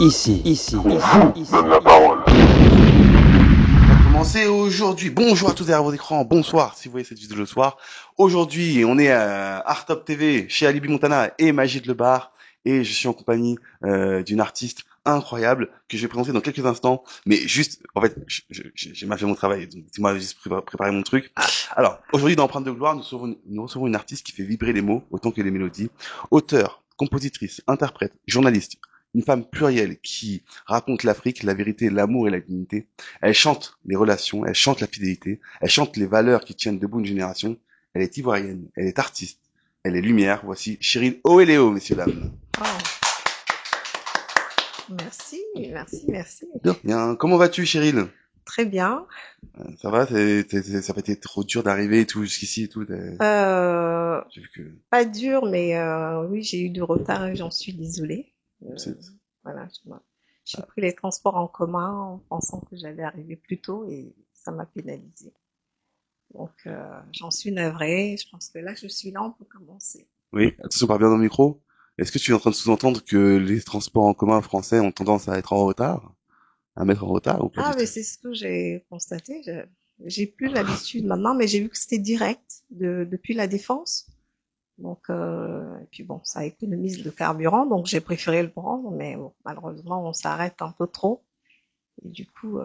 Donne la parole. On va commencer aujourd'hui. Bonjour à tous derrière vos écrans. Bonsoir si vous voyez cette vidéo le soir. Aujourd'hui, on est à Artop TV chez Alibi Montana et Magid Le Bar. Et je suis en compagnie d'une artiste incroyable que je vais présenter dans quelques instants. Mais juste, en fait, j'ai mal fait mon travail. Donc, moi juste préparer mon truc. Alors, aujourd'hui, dans Empreinte de gloire, nous recevons une artiste qui fait vibrer les mots autant que les mélodies. Auteure, compositrice, interprète, journaliste. Une femme plurielle qui raconte l'Afrique, la vérité, l'amour et la dignité. Elle chante les relations, elle chante la fidélité, elle chante les valeurs qui tiennent debout une génération. Elle est ivoirienne, elle est artiste, elle est lumière. Voici Chérine Oeléo, messieurs, dames. Oh, merci, merci, merci. Bien. Comment vas-tu, Chérine? Très bien. Ça va? Ça n'a pas été trop dur d'arriver et tout jusqu'ici et tout. Euh, J'ai vu que Pas dur, mais oui, j'ai eu du retard et j'en suis désolée. Euh, c'est voilà, j'ai pris les transports en commun en pensant que j'allais arriver plus tôt et ça m'a pénalisée. Donc, j'en suis navrée. Je pense que là, je suis là, on peut commencer. oui. Attention, parle bien dans le micro. Est-ce que tu es en train de sous-entendre que les transports en commun français ont tendance à être en retard, à mettre en retard ou pas Ah, du mais tout? c'est ce que j'ai constaté. J'ai plus l'habitude maintenant, mais j'ai vu que c'était direct depuis la Défense. Donc, et puis bon, ça économise le carburant, donc j'ai préféré le prendre, mais bon, malheureusement, on s'arrête un peu trop, et du coup,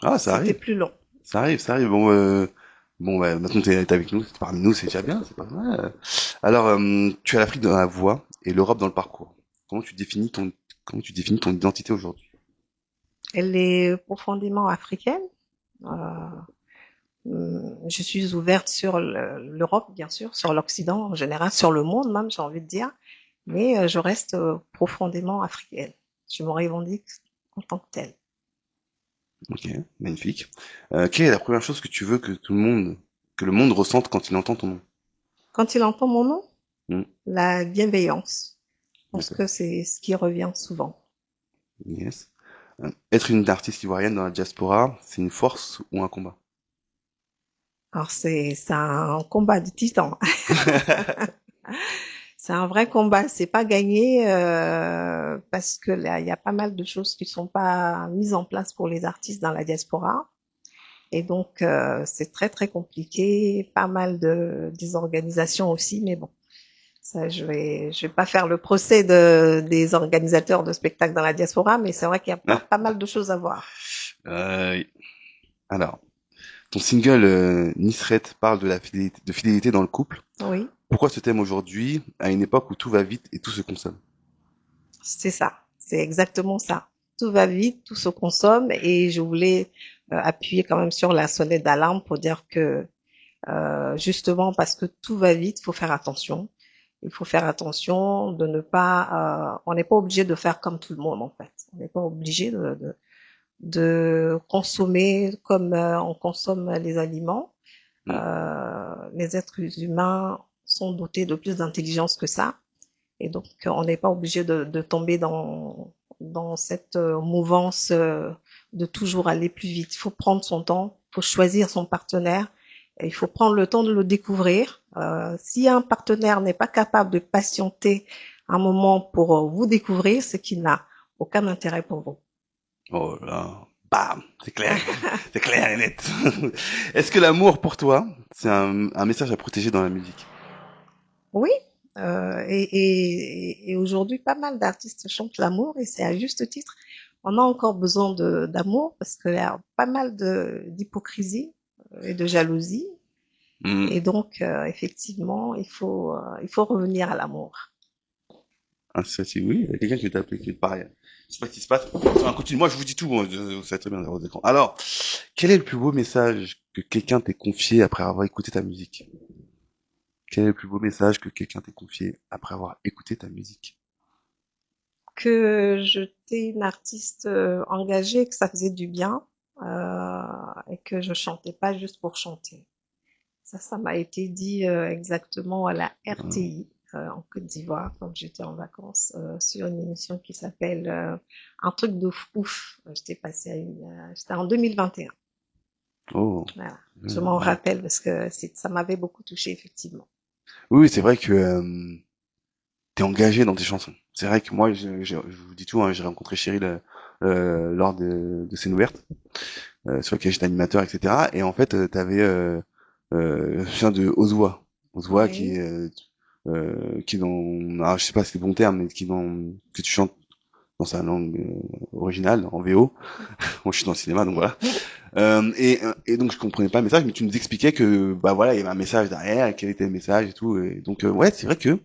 Ah, ça c'était arrive. plus long. Ça arrive, ça arrive. Bon, maintenant t'es avec nous, t'es parmi nous, c'est déjà bien, c'est pas mal. Alors, tu as l'Afrique dans la voix et l'Europe dans le parcours. Comment tu définis ton identité aujourd'hui? Elle est profondément africaine. Euh, je suis ouverte sur l'Europe, bien sûr, sur l'Occident en général, sur le monde même, j'ai envie de dire, mais je reste profondément africaine. Je me revendique en tant que telle. Ok, magnifique. Quelle est la première chose que tu veux que le monde ressente quand il entend ton nom? Quand il entend mon nom, Hmm, la bienveillance, je pense d'accord. que c'est ce qui revient souvent. Yes. Être une artiste ivoirienne dans la diaspora, c'est une force ou un combat? Alors c'est un combat de titans. C'est un vrai combat. C'est pas gagné parce que là il y a pas mal de choses qui sont pas mises en place pour les artistes dans la diaspora. Et donc c'est très très compliqué. Pas mal de désorganisation aussi, mais bon. Ça, je vais pas faire le procès des organisateurs de spectacles dans la diaspora, mais c'est vrai qu'il y a Ah, pas mal de choses à voir. euh, alors, ton single Nisret parle de fidélité dans le couple. Oui, Pourquoi ce thème aujourd'hui, à une époque où tout va vite et tout se consomme? c'est ça. C'est exactement ça. Tout va vite, tout se consomme et je voulais appuyer quand même sur la sonnette d'alarme pour dire que justement parce que tout va vite, il faut faire attention. Il faut faire attention de ne pas, on n'est pas obligé de faire comme tout le monde en fait. On n'est pas obligé de consommer comme on consomme les aliments. Hmm. Les êtres humains sont dotés de plus d'intelligence que ça. Et donc, on n'est pas obligé de tomber dans cette mouvance de toujours aller plus vite. Il faut prendre son temps, il faut choisir son partenaire, et il faut prendre le temps de le découvrir. Si un partenaire n'est pas capable de patienter un moment pour vous découvrir, c'est qu'il n'a aucun intérêt pour vous. Oh là, bam, c'est clair et net. Est-ce que l'amour pour toi, c'est un message à protéger dans la musique? Oui, et aujourd'hui, pas mal d'artistes chantent l'amour et c'est à juste titre. On a encore besoin d'amour parce qu'il y a pas mal d'hypocrisie et de jalousie. Hmm. Et donc, effectivement, il faut revenir à l'amour. Ah, oui, il y a quelqu'un qui t'a appelé, qui est pareil. Je sais pas ce qui se passe. Enfin, continue. Moi, je vous dis tout, hein, vous savez très bien derrière vos écrans. Alors, quel est le plus beau message que quelqu'un t'ait confié après avoir écouté ta musique? Quel est le plus beau message que quelqu'un t'ait confié après avoir écouté ta musique? Que j'étais une artiste engagée, que ça faisait du bien et que je chantais pas juste pour chanter. Ça m'a été dit exactement à la Hein. RTI en Côte d'Ivoire quand j'étais en vacances sur une émission qui s'appelle Un truc de ouf. J'étais passée c'était en 2021. Oh. Voilà. Je m'en Ouais. rappelle parce que ça m'avait beaucoup touchée effectivement. Oui, oui, c'est vrai que t'es engagé dans tes chansons. C'est vrai que moi, je vous dis tout, hein, j'ai rencontré Cheryl lors de scènes ouvertes, sur lesquelles j'étais animateur, etc. Et en fait, t'avais, je me souviens de Ozwa. Ozwa Oui. qui est dans, alors je sais pas si c'est le bon terme, mais que tu chantes dans sa langue originale, en VO. Moi, je suis dans le cinéma, donc voilà. Et donc je comprenais pas le message, mais tu nous expliquais que bah voilà, il y avait un message derrière, et quel était le message et tout. Et donc ouais, c'est vrai que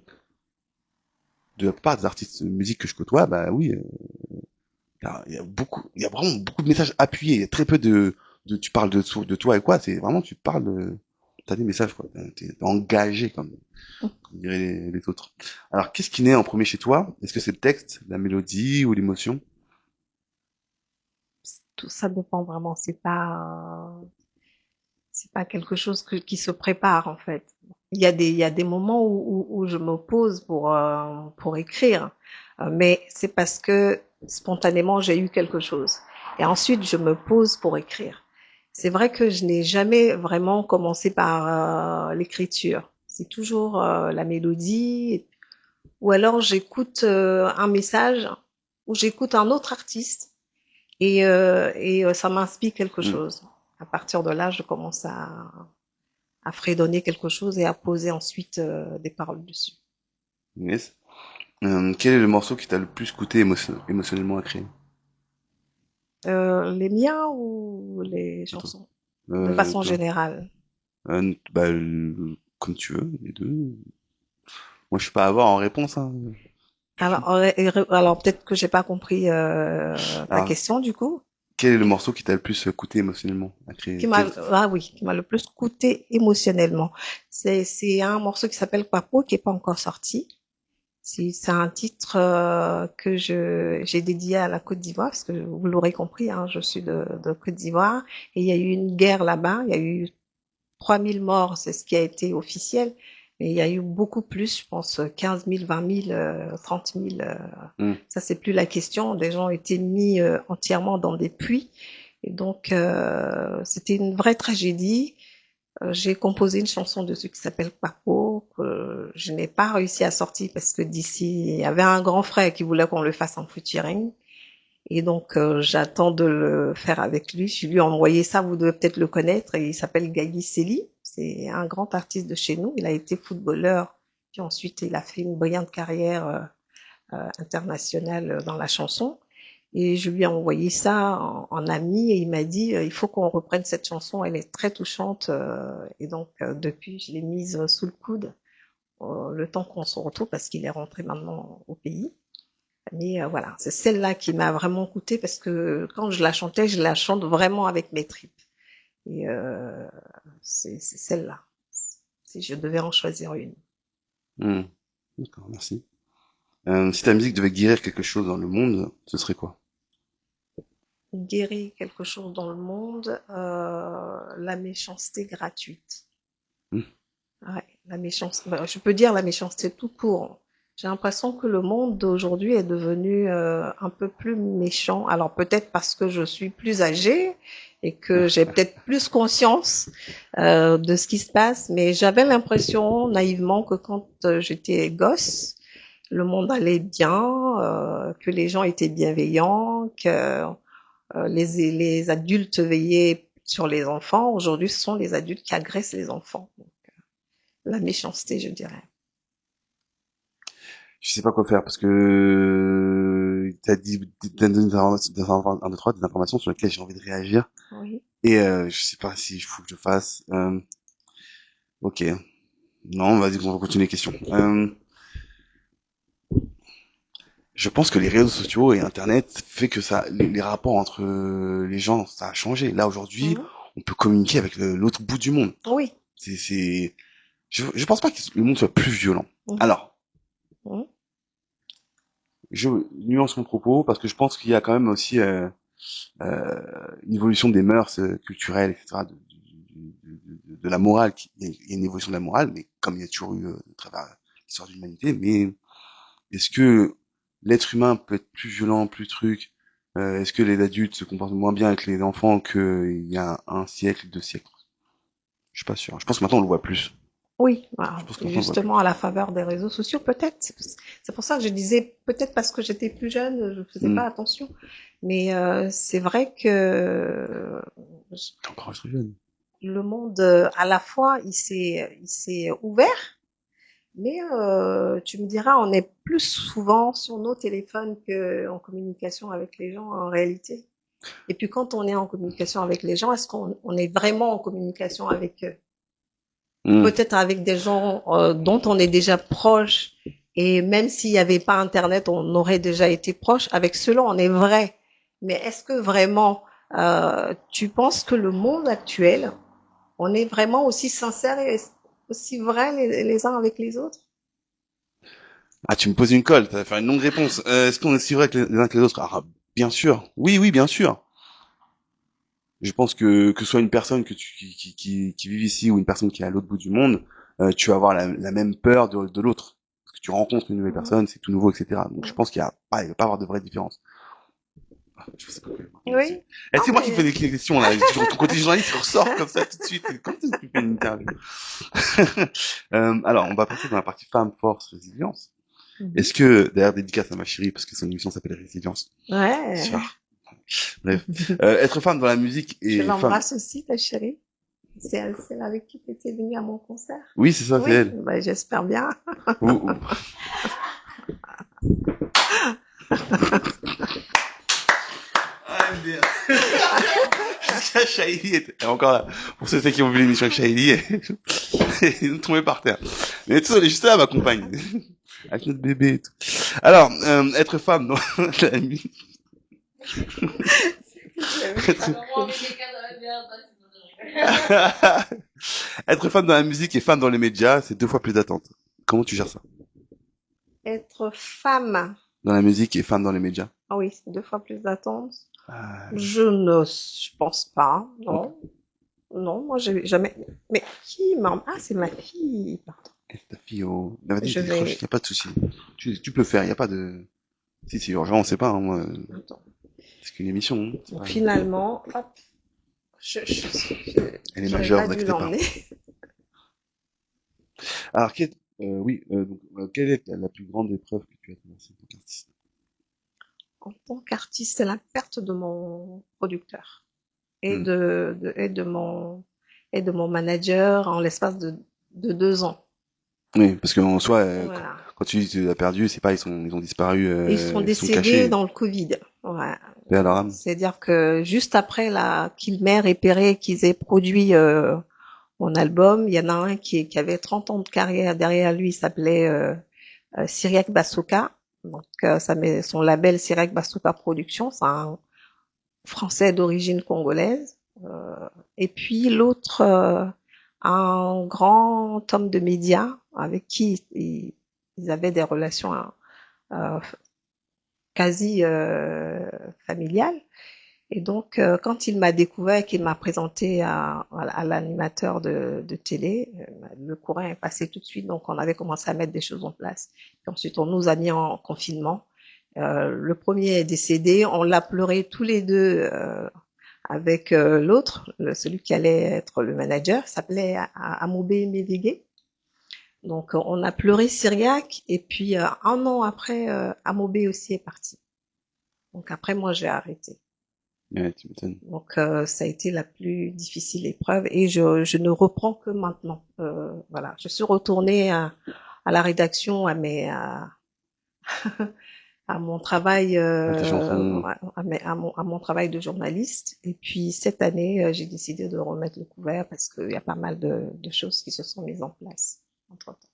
de la plupart des artistes de musique que je côtoie, bah oui, il y a vraiment beaucoup de messages appuyés. Il y a très peu tu parles de toi et quoi. C'est vraiment, tu parles t'as des messages quoi. T'es engagé comme diraient les autres. Alors, qu'est-ce qui naît en premier chez toi? Est-ce que c'est le texte, la mélodie ou l'émotion? Tout ça dépend vraiment. C'est pas quelque chose qui se prépare en fait. Il y a des moments où je me pose pour écrire, mais c'est parce que spontanément j'ai eu quelque chose. Et ensuite je me pose pour écrire. C'est vrai que je n'ai jamais vraiment commencé par l'écriture. C'est toujours la mélodie, ou alors j'écoute un message, ou j'écoute un autre artiste ça m'inspire quelque Hmm. chose. À partir de là, je commence à fredonner quelque chose et à poser ensuite des paroles dessus. Yes. Quel est le morceau qui t'a le plus coûté émotionnellement à créer? Les miens ou les Attends. chansons? De façon Toi. générale. Bah, comme tu veux, les deux. Moi, je suis pas à avoir en réponse, hein. Alors peut-être que j'ai pas compris ta Alors, question du coup. quel est le morceau qui t'a le plus coûté émotionnellement à créer? Ah oui, qui m'a le plus coûté émotionnellement. C'est un morceau qui s'appelle Papo qui est pas encore sorti. C'est un titre que j'ai dédié à la Côte d'Ivoire, parce que vous l'aurez compris, hein, je suis de Côte d'Ivoire, et il y a eu une guerre là-bas, il y a eu 3000 morts, c'est ce qui a été officiel, mais il y a eu beaucoup plus, je pense 15 000, 20 000, 30 000, Hmm. ça c'est plus la question, des gens ont été mis entièrement dans des puits, et donc c'était une vraie tragédie. J'ai composé une chanson dessus qui s'appelle Papo, que je n'ai pas réussi à sortir parce que d'ici, il y avait un grand frère qui voulait qu'on le fasse en featuring. Et donc, j'attends de le faire avec lui. Je lui ai envoyé ça, vous devez peut-être le connaître. Il s'appelle Gaï Seli. C'est un grand artiste de chez nous. Il a été footballeur. Puis ensuite, il a fait une brillante carrière internationale dans la chanson. Et je lui ai envoyé ça en ami et il m'a dit il faut qu'on reprenne cette chanson, elle est très touchante. Et donc depuis, je l'ai mise sous le coude le temps qu'on se retrouve parce qu'il est rentré maintenant au pays. Mais voilà, c'est celle-là qui m'a vraiment coûté parce que quand je la chantais, je la chante vraiment avec mes tripes. Et c'est celle-là. Si je devais en choisir une. Hmm. D'accord, merci. Si ta musique devait guérir quelque chose dans le monde, ce serait quoi? Guérir quelque chose dans le monde, la méchanceté gratuite. Hmm. Ouais, la méchanceté, bah, je peux dire la méchanceté tout court. J'ai l'impression que le monde d'aujourd'hui est devenu un peu plus méchant. Alors peut-être parce que je suis plus âgée et que j'ai peut-être plus conscience de ce qui se passe, mais j'avais l'impression naïvement que quand j'étais gosse, le monde allait bien, que les gens étaient bienveillants, que les adultes veillaient sur les enfants. Aujourd'hui, ce sont les adultes qui agressent les enfants. La méchanceté, je dirais. Je sais pas quoi faire parce que t'as dit t'as donné un, deux, trois, des informations sur lesquelles j'ai envie de réagir Oui. et je sais pas si il faut que je fasse. Ok, non, vas-y, on va continuer les questions. Je pense que les réseaux sociaux et Internet fait que les rapports entre les gens, ça a changé. Là aujourd'hui, Mhm. on peut communiquer avec l'autre bout du monde. Oui. C'est, je pense pas que le monde soit plus violent. Mhm. Alors, Mhm. je nuance mon propos parce que je pense qu'il y a quand même aussi une évolution des mœurs culturelles, etc., de la morale. Il y a une évolution de la morale, mais comme il y a toujours eu à travers l'histoire de l'humanité. Mais est-ce que l'être humain peut être plus violent, plus truc? Est-ce que les adultes se comportent moins bien avec les enfants qu'il y a un siècle, deux siècles? Je suis pas sûr. Je pense que maintenant on le voit plus. Oui, voilà. Je pense qu'enfant, on le voit Justement, à plus. la faveur des réseaux sociaux, peut-être. C'est pour ça que je disais, peut-être parce que j'étais plus jeune, je faisais Hmm. pas attention. Mais c'est vrai que T'es encore très jeune. le monde, à la fois, il s'est ouvert, mais tu me diras, on est plus souvent sur nos téléphones qu'en communication avec les gens en réalité. Et puis quand on est en communication avec les gens, est-ce qu'on on est vraiment en communication avec eux? Hmm. Peut-être avec des gens dont on est déjà proche, et même s'il n'y avait pas Internet, on aurait déjà été proche. Avec cela, on est vrai. Mais est-ce que vraiment, tu penses que le monde actuel, on est vraiment aussi sincère et aussi vrai les uns avec les autres? Ah, tu me poses une colle, ça va faire une longue réponse. Est-ce qu'on est si vrai que les uns que les autres? Ah, bien sûr. Oui, oui, bien sûr. Je pense que ce soit une personne qui vit ici ou une personne qui est à l'autre bout du monde, tu vas avoir la même peur de l'autre. Parce que tu rencontres une nouvelle Mhm. personne, c'est tout nouveau, etc. Donc je pense il va pas avoir de vraie différence. Ah, je sais pas quoi répondre là-dessus. Oui. Eh, Non, c'est moi qui fais mais des questions là. Ton côté journaliste il ressort comme ça tout de suite. Comment est-ce que tu fais une interview? Alors, on va passer dans la partie femme, force, résilience. mhm. Est-ce que, d'ailleurs, dédicace à ma chérie, parce que son émission s'appelle Résilience. Ouais. Soir. Bref. Être femme dans la musique Je et femme. l'embrasse aussi, ta chérie. C'est celle avec qui tu étais venue à mon concert. Oui, c'est ça, c'est Oui, elle. bah, j'espère bien. Ou- Ah, merde. Jusqu'à Shahidi était encore là. Pour ceux qui ont vu l'émission avec Shahidi, ils sont tombés par terre. Mais tout ça, elle est juste là, ma compagne. Avec notre bébé et tout. Alors, être femme dans la musique. Être... être femme dans la musique et femme dans les médias, c'est deux fois plus d'attente. Comment tu gères ça? Être femme, Dans la musique et femme dans les médias. ah oui, c'est deux fois plus d'attente. Ah, Je pense pas, ok. non. Non, moi j'ai jamais. Mais qui m'a. Ah, c'est ma fille. Pardon. Et ta fille, oh. Bah, vas-y, Je décroche, vais. y a pas de souci. Tu peux le faire, y a pas de... Si c'est urgent, on sait pas, hein, moi. Attends. C'est qu'une émission, hein, c'est Donc pas... finalement, hop, Elle est j'aurais majeure, pas vous dû inquiétez pas. l'emmener. Alors, oui, donc, quelle est la plus grande épreuve que tu as traversée en tant qu'artiste? En tant qu'artiste, c'est la perte de mon producteur et Hmm. et de mon manager en l'espace de 2 ans. Oui, parce qu'en soi, Voilà. quand tu dis que tu les as perdus, c'est pas, ils ont disparu, Et ils sont ils sont décédés cachés. dans le Covid. Ouais. Paix à leur âme. C'est-à-dire que juste après la Kilmer et Perret qu'ils aient produit mon album, il y en a un qui avait 30 ans de carrière derrière lui, il s'appelait Cyriac Basoka. Donc son label Cyriac Basoka Productions, c'est un Français d'origine congolaise. Et puis l'autre, un grand homme de médias avec qui ils avaient des relations euh, quasi familiales. Et donc, quand il m'a découvert, qu'il m'a présenté à l'animateur de télé, le courant est passé tout de suite. Donc, on avait commencé à mettre des choses en place. Puis ensuite, on nous a mis en confinement. Le premier est décédé. On l'a pleuré tous les deux avec l'autre, celui qui allait être le manager, il s'appelait Amoubé Mévégué. Donc, on a pleuré Syriac. Et puis, un an après, Amoubé aussi est parti. Donc, après, moi, j'ai arrêté. Ouais, tu m'étonnes. Donc ça a été la plus difficile épreuve et je ne reprends que maintenant. Voilà, je suis retournée à la rédaction, à mon travail, Ah, tes chansons. à mon travail de journaliste. Et puis cette année, j'ai décidé de remettre le couvert parce qu'il y a pas mal de choses qui se sont mises en place entre temps.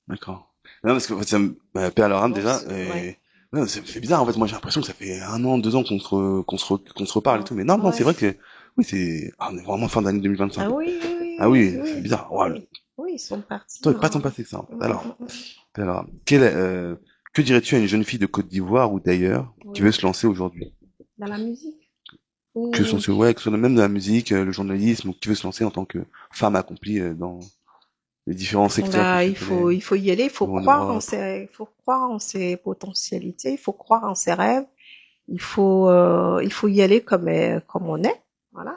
D'accord. Non, parce que, en fait, paix à leur âme, Donc déjà, ouais, et, non, c'est bizarre, en fait, moi, j'ai l'impression que ça fait un an, 2 ans qu'on se reparle et ouais, tout, mais non, non, c'est ouais. vrai que, oui, on est vraiment fin d'année 2025. Ah oui, oui, Ah oui, oui, c'est oui, bizarre. Ouais, oui, oui, ils sont partis. toi, pas tant Hein. passé que ça, en fait. Alors, paix à leur âme. Que dirais-tu à une jeune fille de Côte d'Ivoire ou d'ailleurs qui veut Oui, se lancer aujourd'hui? dans la musique. Que ce Ou soit, ouais, que ce soit même dans la musique, le journalisme, ou qui veut se lancer en tant que femme accomplie dans les différents secteurs que bah, tu connais, il faut y aller, ou en Europe. il faut croire en ses potentialités, il faut croire en ses rêves, il faut y aller comme on est. Voilà,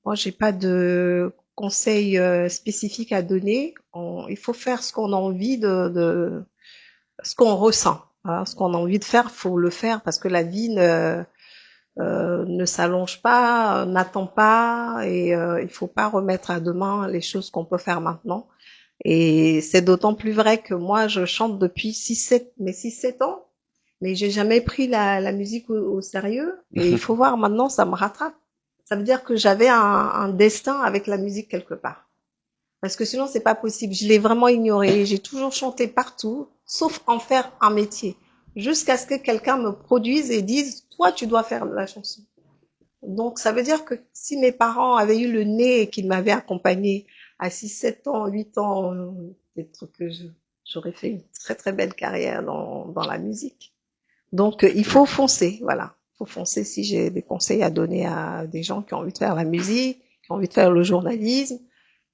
moi, j'ai pas de conseil spécifique à donner. Il faut faire ce qu'on a envie ce qu'on ressent. Hein, ce qu'on a envie de faire, faut le faire parce que la vie ne s'allonge pas, n'attend pas et il faut pas remettre à demain les choses qu'on peut faire maintenant. Et c'est d'autant plus vrai que moi, je chante depuis 6-7 ans, mais j'ai jamais pris la musique au sérieux. Et il faut voir maintenant, ça me rattrape. Ça veut dire que j'avais un destin avec la musique quelque part. Parce que sinon, c'est pas possible. Je l'ai vraiment ignoré. J'ai toujours chanté partout, sauf en faire un métier. Jusqu'à ce que quelqu'un me produise et dise, toi, tu dois faire de la chanson. Donc, ça veut dire que si mes parents avaient eu le nez et qu'ils m'avaient accompagné à 6, 7 ans, 8 ans, peut-être que j'aurais fait une très très belle carrière dans la musique. Donc, il faut foncer, voilà. Il faut foncer si j'ai des conseils à donner à des gens qui ont envie de faire la musique, qui ont envie de faire le journalisme,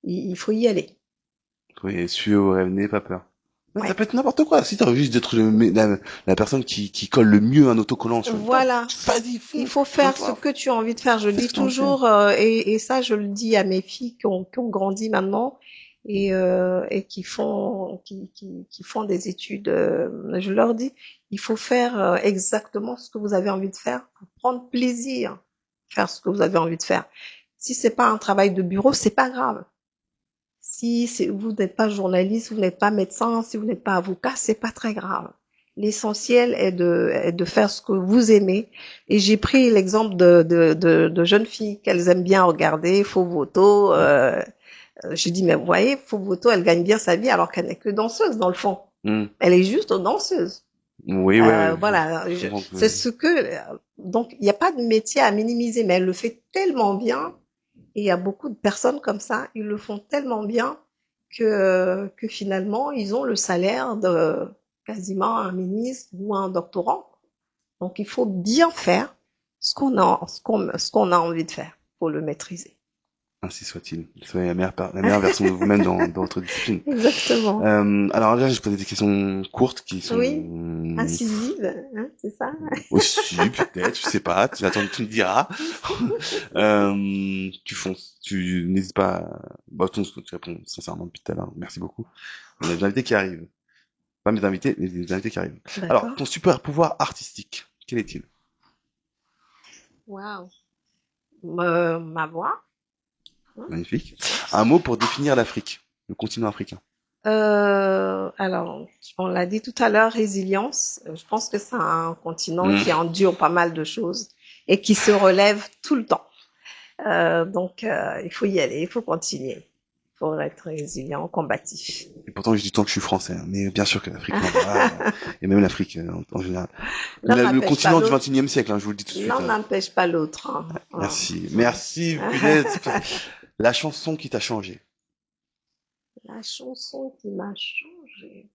il faut y aller. Oui, suivre vos rêves, n'ayez pas peur. Mais ça Ouais. peut être n'importe quoi. Si t'as envie juste d'être la personne qui colle le mieux un autocollant sur une table, Voilà. vas-y, Il fonce, faut faire ce lance-toi, que tu as envie de faire. Je fais ce dis que t'as envie de faire. toujours, et ça, je le dis à mes filles qui ont grandi maintenant et qui font des études. Je leur dis, il faut faire exactement ce que vous avez envie de faire pour prendre plaisir à faire ce que vous avez envie de faire. Si c'est pas un travail de bureau, c'est pas grave. Si vous n'êtes pas journaliste, vous n'êtes pas médecin, si vous n'êtes pas avocat, c'est pas très grave. L'essentiel est de faire ce que vous aimez. Et j'ai pris l'exemple de jeunes filles qu'elles aiment bien regarder, Fovoto. J'ai dit, mais vous voyez, Fovoto, elle gagne bien sa vie alors qu'elle n'est que danseuse dans le fond. Hmm. Elle est juste danseuse. Oui, ouais, ouais, Voilà, je comprends c'est que... ce que... Donc, il n'y a pas de métier à minimiser, mais elle le fait tellement bien et il y a beaucoup de personnes comme ça, ils le font tellement bien que finalement, ils ont le salaire de quasiment un ministre ou un doctorant. Donc, il faut bien faire ce qu'on a envie de faire pour le maîtriser. Ainsi soit-il. Soyez la meilleure version de vous-même dans votre discipline. Exactement. Alors là, je posais des questions courtes qui Oui, sont incisive, hein, c'est ça. aussi, peut-être, je sais pas, tu me diras. Tu fonces, tu n'hésites pas bah, tu réponds sincèrement depuis tout à l'heure, merci beaucoup. On a des invités qui arrivent. Pas mes invités, mais des invités qui arrivent. Alors, D'accord. ton super pouvoir artistique, quel est-il? Waouh. Ma voix. Hein. Magnifique. Un mot pour définir l'Afrique, le continent africain. Alors, on l'a dit tout à l'heure, résilience. Je pense que c'est un continent Hmm. qui endure pas mal de choses et qui se relève tout le temps. Donc, il faut y aller, il faut continuer. Il faut être résilient, combatif. Et pourtant, je dis tant que je suis français, hein, mais bien sûr que l'Afrique m'enverra, et même l'Afrique en général. L'un Le n'empêche pas continent du l'autre. 21e siècle, hein, je vous le dis tout de suite. L'un n'empêche pas l'autre. Hein. Merci, merci, punaise. La chanson qui t'a changé. La chanson qui m'a changé.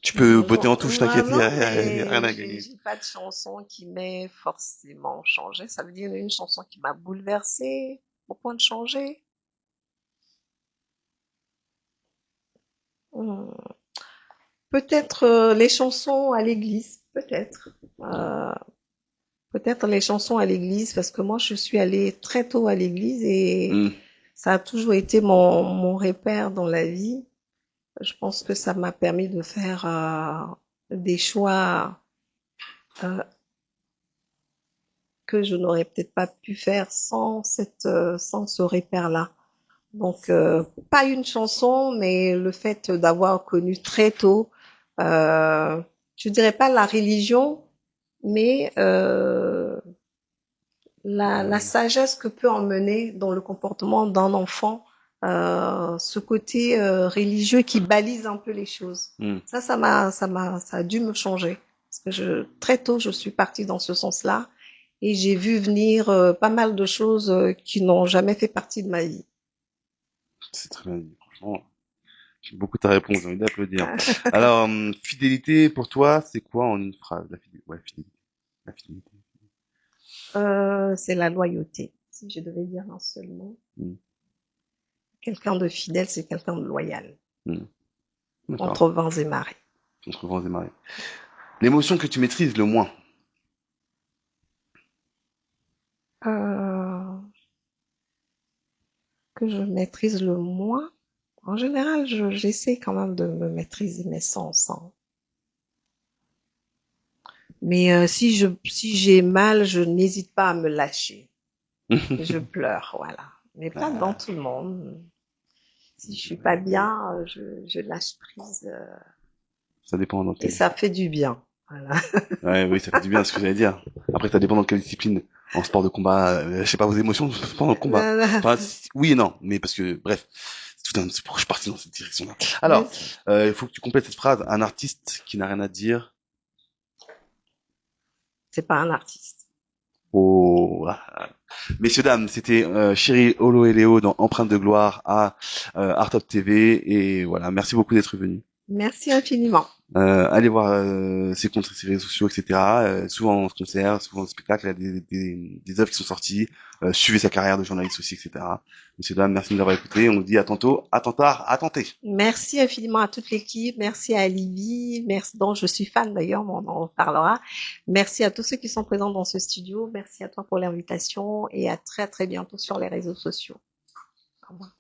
Tu peux botter en touche, t'inquiète, Non, y a rien mais à gagner. j'ai pas de chanson qui m'ait forcément changé. Ça veut dire une chanson qui m'a bouleversée au point de changer. Hmm. Peut-être les chansons à l'église, peut-être. Peut-être les chansons à l'église, parce que moi je suis allée très tôt à l'église et Hmm. ça a toujours été mon repère dans la vie. Je pense que ça m'a permis de faire des choix euh, que je n'aurais peut-être pas pu faire sans ce repère-là. Donc pas une chanson, mais le fait d'avoir connu très tôt, euh, je dirais pas la religion, mais la sagesse que peut emmener dans le comportement d'un enfant ce côté religieux qui balise un peu les choses. Hmm. Ça a dû me changer parce que très tôt je suis partie dans ce sens-là et j'ai vu venir pas mal de choses qui n'ont jamais fait partie de ma vie. C'est très bien dit, franchement. J'aime beaucoup ta réponse, j'ai envie d'applaudir. Alors, fidélité pour toi, c'est quoi en une phrase? La fidélité. Ouais, fidélité. La fidélité. C'est la loyauté. Si je devais dire un seul mot, Hmm. quelqu'un de fidèle, c'est quelqu'un de loyal, Hmm. D'accord. entre vents et marées. Entre vents et marées. L'émotion que tu maîtrises le moins. que je maîtrise le moins, en général, j'essaie quand même de me maîtriser mes sens, hein. Mais si j'ai mal, je n'hésite pas à me lâcher. Je pleure, voilà. Mais pas devant Ah, tout le monde. Si je suis pas bien, je lâche prise ça dépend dans et quelle... ça fait du bien. Voilà. Ouais, oui, ça fait du bien, ce que j'allais dire. Après, ça dépend dans quelle discipline. En sport de combat, je sais pas, vos émotions pendant le combat. Enfin, oui et non, mais parce que, bref, c'est pourquoi je suis parti dans cette direction-là. Mais Alors, il faut que tu complètes cette phrase. Un artiste qui n'a rien à dire. c'est pas un artiste. Oh, ah. Messieurs, dames, c'était Chéri, Olo et Léo dans Empreinte de gloire à Art of TV. Et voilà, merci beaucoup d'être venus. Merci infiniment. Allez voir ses comptes, ses réseaux sociaux, etc. Souvent en concert, souvent en spectacle, il y a des œuvres qui sont sorties. Suivez sa carrière de journaliste aussi, etc. Messieurs, dames, merci de nous avoir écoutés. On vous dit à tantôt, à tantard, à tenter. Merci infiniment à toute l'équipe. Merci à Libye. Merci, dont je suis fan d'ailleurs, mais on en reparlera. Merci à tous ceux qui sont présents dans ce studio. Merci à toi pour l'invitation et à très très bientôt sur les réseaux sociaux. Au revoir.